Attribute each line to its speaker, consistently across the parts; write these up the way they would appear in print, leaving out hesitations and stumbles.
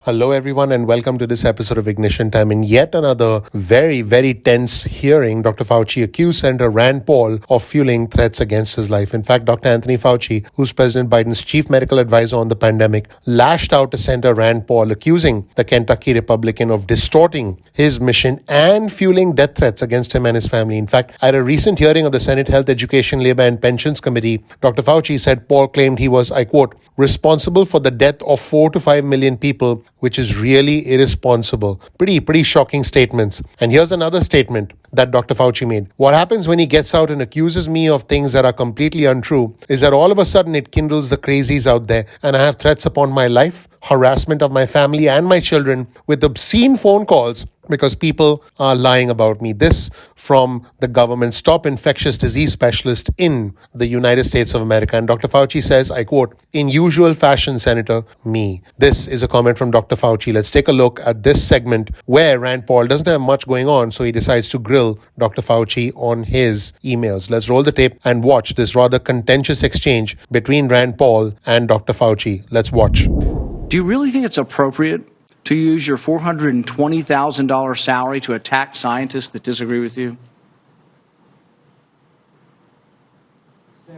Speaker 1: Hello, everyone, and welcome to this episode of Ignition Time. In yet another very, very tense hearing, Dr. Fauci accused Senator Rand Paul of fueling threats against his life. In fact, Dr. Anthony Fauci, who's President Biden's chief medical advisor on the pandemic, lashed out to Senator Rand Paul, accusing the Kentucky Republican of distorting his mission and fueling death threats against him and his family. In fact, at a recent hearing of the Senate Health, Education, Labor, and Pensions Committee, Dr. Fauci said Paul claimed he was, I quote, responsible for the death of 4 to 5 million people, which is really irresponsible. Pretty shocking statements. And here's another statement that Dr. Fauci made. What happens when he gets out and accuses me of things that are completely untrue is that all of a sudden it kindles the crazies out there, and I have threats upon my life, harassment of my family and my children with obscene phone calls because people are lying about me. This from the government's top infectious disease specialist in the United States of America. And Dr. Fauci says, I quote, in usual fashion, Senator, me. This is a comment from Dr. Fauci. Let's take a look at this segment where Rand Paul doesn't have much going on, so he decides to grill Dr. Fauci on his emails. Let's roll the tape and watch this rather contentious exchange between Rand Paul and Dr. Fauci. Let's watch.
Speaker 2: Do you really think it's appropriate to use your $420,000 salary to attack scientists that disagree with you?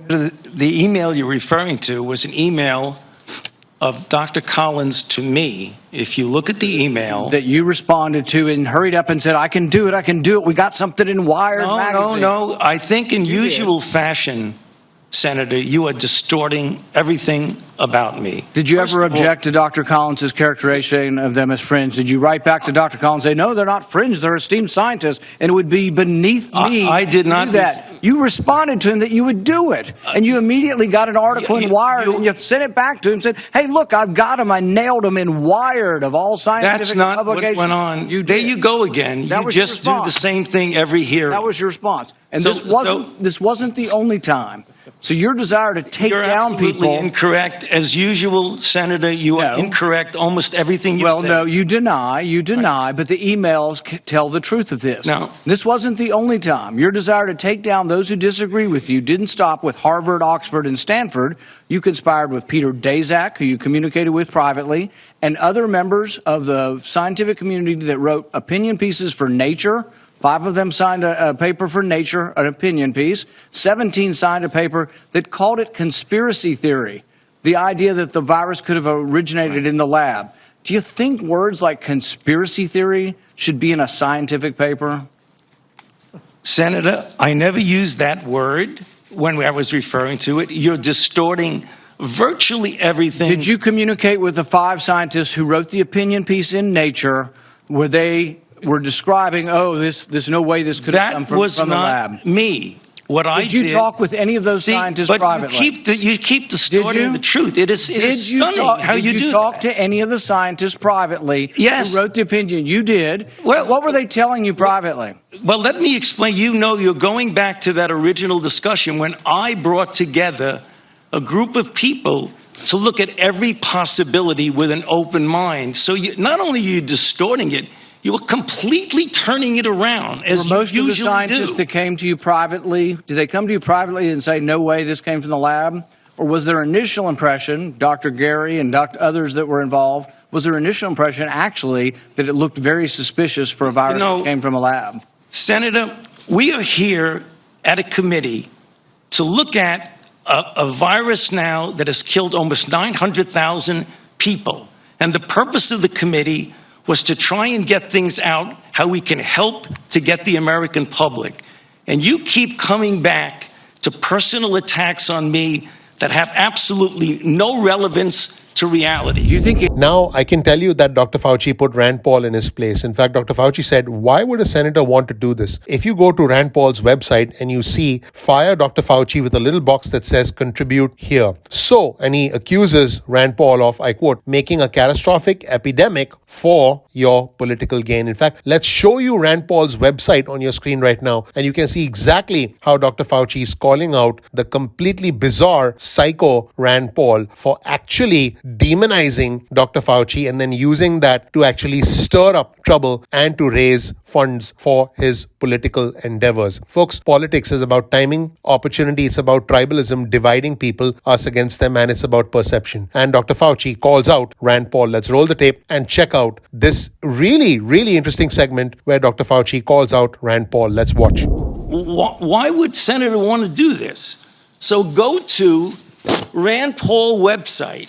Speaker 3: The email you're referring to was an email of Dr. Collins to me. If you look at the email
Speaker 2: that you responded to and hurried up and said, I can do it. We got something in Wired magazine.
Speaker 3: No. I think in usual fashion, Senator, you are distorting everything about me.
Speaker 2: Did you ever object to Dr. Collins' characterization of them as friends? Did you write back to Dr. Collins and say, no, they're not friends, they're esteemed scientists, and it would be beneath me
Speaker 3: I did not
Speaker 2: do that? You responded to him that you would do it, and you immediately got an article in Wired, and you sent it back to him and said, hey, look, I've got him. I nailed him in Wired of all scientific publications.
Speaker 3: That's not what went on. There you go again. You just do the same thing every hearing.
Speaker 2: That was your response. And this wasn't the only time. So your desire to take down people...
Speaker 3: You're absolutely incorrect. As usual, Senator, you are incorrect almost everything you say.
Speaker 2: Well, no, you deny, but the emails tell the truth of this.
Speaker 3: No.
Speaker 2: This wasn't the only time. Your desire to take down those who disagree with you didn't stop with Harvard, Oxford, and Stanford. You conspired with Peter Daszak, who you communicated with privately, and other members of the scientific community that wrote opinion pieces for Nature. 5 of them signed a paper for Nature, an opinion piece. 17 signed a paper that called it conspiracy theory, the idea that the virus could have originated in the lab. Do you think words like conspiracy theory should be in a scientific paper?
Speaker 3: Senator, I never used that word when I was referring to it. You're distorting virtually everything.
Speaker 2: Did you communicate with the 5 scientists who wrote the opinion piece in Nature where they were describing, there's no way this could have come from the lab?
Speaker 3: That was not me. Did
Speaker 2: you talk with any of those scientists privately?
Speaker 3: You keep distorting the truth. It is stunning how you do that. Did you talk
Speaker 2: to any of the scientists privately
Speaker 3: who
Speaker 2: wrote the opinion? You did.
Speaker 3: Well,
Speaker 2: what were they telling you privately?
Speaker 3: Well, let me explain. You're going back to that original discussion when I brought together a group of people to look at every possibility with an open mind. So not only are you distorting it, you were completely turning it around, as you usually do.
Speaker 2: Most of the scientists that came to you privately, did they come to you privately and say, no way, this came from the lab? Or was their initial impression, Dr. Gary and others that were involved, was their initial impression actually that it looked very suspicious for a virus that came from a lab?
Speaker 3: Senator, we are here at a committee to look at a virus now that has killed almost 900,000 people. And the purpose of the committee was to try and get things out, how we can help to get the American public. And you keep coming back to personal attacks on me that have absolutely no relevance to reality.
Speaker 2: Do you think
Speaker 1: Now, I can tell you that Dr. Fauci put Rand Paul in his place. In fact, Dr. Fauci said, why would a senator want to do this? If you go to Rand Paul's website and you see fire Dr. Fauci with a little box that says contribute here. So, and he accuses Rand Paul of, I quote, making a catastrophic epidemic for your political gain. In fact, let's show you Rand Paul's website on your screen right now, and you can see exactly how Dr. Fauci is calling out the completely bizarre psycho Rand Paul for actually demonizing Dr. Fauci and then using that to actually stir up trouble and to raise funds for his political endeavors. Folks, politics is about timing, opportunity, it's about tribalism, dividing people, us against them, and it's about perception. And Dr. Fauci calls out Rand Paul. Let's roll the tape and check out this really, really interesting segment where Dr. Fauci calls out Rand Paul. Let's watch.
Speaker 3: Why would Senator want to do this? So go to Rand Paul website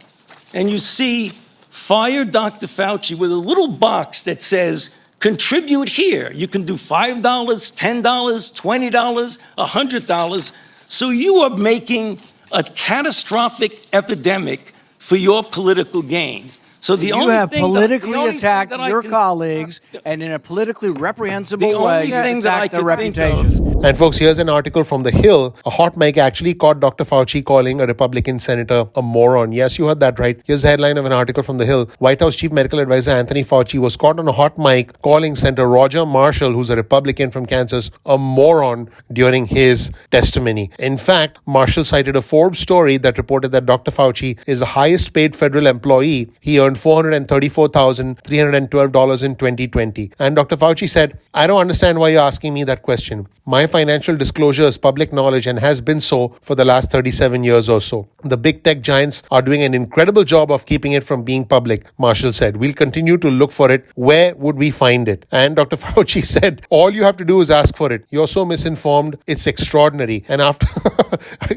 Speaker 3: and you see Fire Dr. Fauci with a little box that says contribute here. You can do $5, $10, $20, $100. So you are making a catastrophic epidemic for your political gain. So
Speaker 2: you have politically attacked your colleagues and in a politically reprehensible way attacked their reputations.
Speaker 1: And folks, here's an article from The Hill. A hot mic actually caught Dr. Fauci calling a Republican senator a moron. Yes, you heard that right. Here's the headline of an article from The Hill. White House Chief Medical Advisor Anthony Fauci was caught on a hot mic calling Senator Roger Marshall, who's a Republican from Kansas, a moron during his testimony. In fact, Marshall cited a Forbes story that reported that Dr. Fauci is the highest paid federal employee. He earned $434,312 in 2020. And Dr. Fauci said, I don't understand why you're asking me that question. My financial disclosure is public knowledge and has been so for the last 37 years or so. The big tech giants are doing an incredible job of keeping it from being public, Marshall said. We'll continue to look for it. Where would we find it? And Dr. Fauci said, all you have to do is ask for it. You're so misinformed. It's extraordinary. And after,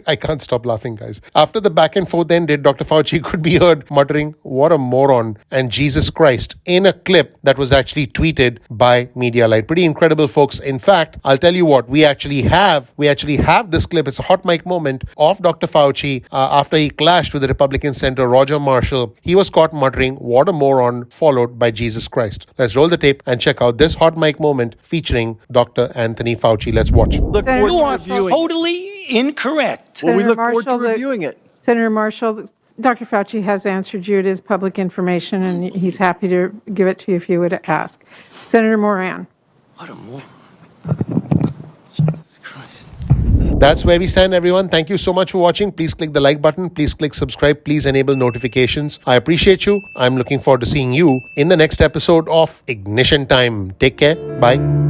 Speaker 1: I can't stop laughing, guys. After the back and forth ended, Dr. Fauci could be heard muttering, what a moron, and Jesus Christ in a clip that was actually tweeted by Medialite. Pretty incredible, folks. In fact, I'll tell you what, we actually have this clip. It's a hot mic moment of Dr. Fauci after he clashed with the Republican Senator Roger Marshall. He was caught muttering, what a moron, followed by Jesus Christ. Let's roll the tape and check out this hot mic moment featuring Dr. Anthony Fauci. Let's watch.
Speaker 3: Look, you are totally incorrect.
Speaker 4: Well, we look forward to
Speaker 5: Marshall,
Speaker 4: reviewing it.
Speaker 5: Senator Marshall, Dr. Fauci has answered you. It is public information, and he's happy to give it to you if you would ask. Senator Moran.
Speaker 3: What a moron.
Speaker 1: That's where we stand, everyone. Thank you so much for watching. Please click the like button. Please click subscribe. Please enable notifications. I appreciate you. I'm looking forward to seeing you in the next episode of Ignition Time. Take care. Bye.